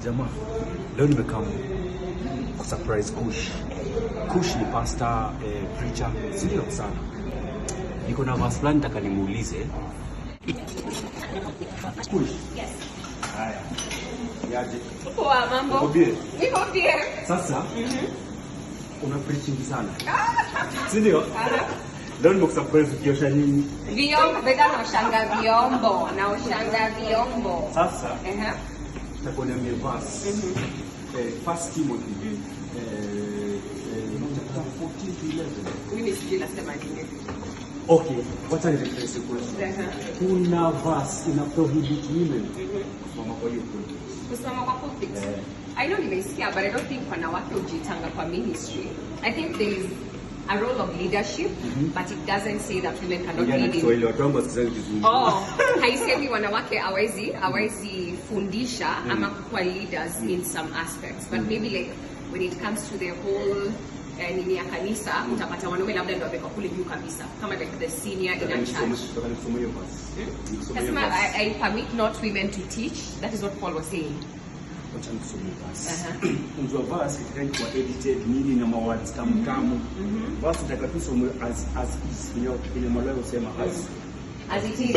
Jamaa, leo nimekam surprise kush. Kush ni pastor, preacher, sio sana. Niko na verse fulani nataka nimuulize. Kush. Yes. Haya. Yaje. Poa mambo. Niko bien. Sasa, una preaching sana. Sio? Leo nimekusurprise ukiosha nini? Vyombo, bega na ushanga vyombo, na ushanga vyombo. Sasa, nitakuwa niambie verse. First Timothy. Chapter 14 to 11. Mimi sijui nasema nini. Okay, wacha nirefresh question. Kuna verse ina prohibit women kusoma kwa hiyo pulpit. Kusoma kwa pulpit. I know nimesikia, but I don't think wanawake hujitanga kwa ministry. I think there is a role of leadership, but it doesn't say that women cannot lead in. Kiswahili watu wangu wasikizani vizuri. Haisemi wanawake hawezi fundisha ama kuwa leaders in some aspects, but maybe like when it comes to the whole nini ya kanisa, utapata wanaume labda ndio wameka kule juu kabisa, kama like the senior in a church. Kasema I permit not women to teach. That is what Paul was saying. Wacha nisome verse. Unjua verse katika kwa edited nini na mawords tamu. Verse takatusome as is kwenye malao usema as it is.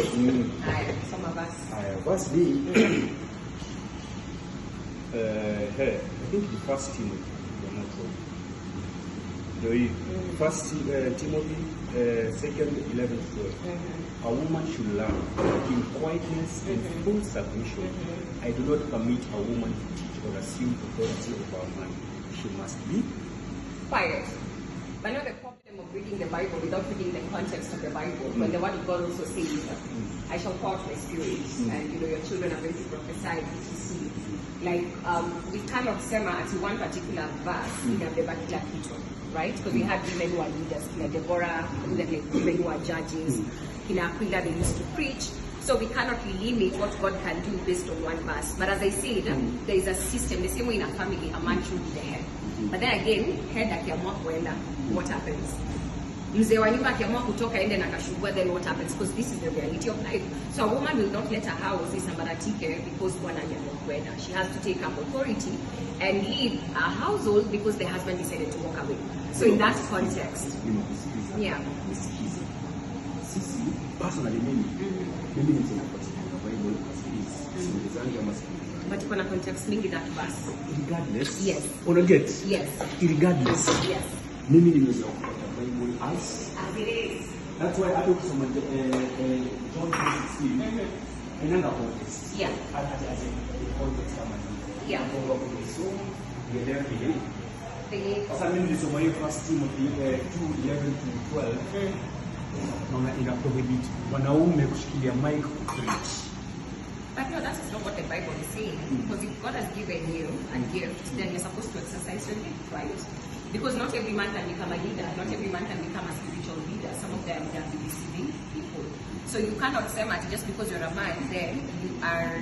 Haya, soma verse. Haya, verse B. I think the first Timothy. First Timothy 2:11-12. A woman should learn in quietness and full submission. I do not permit a woman to teach or assume authority over a man. She must be quiet. But not the problem of reading the Bible without reading the context of the Bible. When the Word of God also says, I shall pour out my spirit, and your children are going to prophesy, etc. Like we cannot say at one particular verse in a kila kitu, right? Because we had women who are leaders, like Deborah, like women who are judges, in Aquila they used to preach. So we cannot limit what God can do based on one verse. But as I said, there is a system. The same way in a family, a man should be the head. But then again, head akiamua kuenda, what happens? Mzee wa nyumba akiamua kutoka ende na kashugua, then what happens? Because this is the reality of life. So a woman will not let her house isambaratike because bwana aliamua kuenda. She has to take up authority and leave a household because the husband decided to walk away. So in that context, yeah. Sisi personally mimi ninapatikana kwa Bible as but kuna context mingi that verse. Regardless. Yes. Una get? Yes. Regardless. Yes. Mimi nimeweza kupata Bible as it is. That's why I don't kusoma John 3:16. Inanga context. Yeah. As a context kama hii. Yeah. Kwa so nielewe vile. Sasa mimi nilisoma hiyo First Timothy 2:11-12. Naona ina prohibit wanaume kushikilia mic preach. But no, that is not what the Bible is saying. Because if God has given you a gift, then you're supposed to exercise your gift, right? Because not every man can become a leader. Not every man can become a spiritual leader. Some of them can be deceiving people. So you cannot say that just because you're a man, then you are,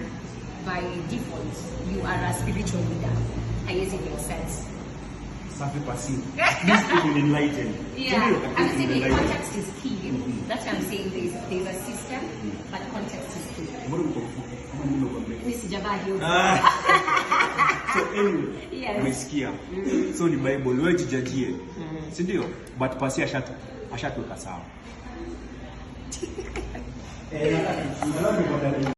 by default, you are a spiritual leader. I guess it makes sense. Safi pasi. Please be enlightened. Yeah, I'm saying the context is key. That's why I'm saying there's a system, but context is key. So anyway, yes. Umesikia. So ni Bible wewe jijajie. Si ndio? But pasi ashatuweka sawa.